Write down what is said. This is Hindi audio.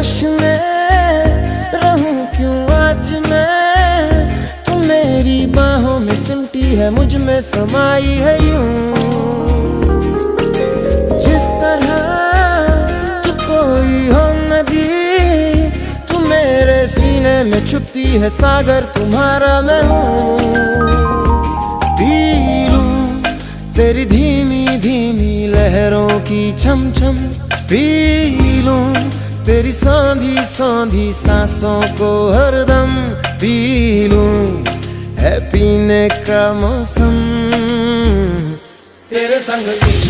होश में रहूं क्यों आज मैं, तू मेरी बाहों में सिमटी है, मुझ में समाई है यूं। जिस तरह तू कोई हो नदी, तू मेरे सीने में छुपती है सागर, तुम्हारा मैं हूँ। पी लूं तेरी धीमी धीमी लहरों की छम छम, पी लूं तेरी सौंधी सौंधी सांसों को हरदम, पी लूं है पीने का मौसम। तेरे संग इश्क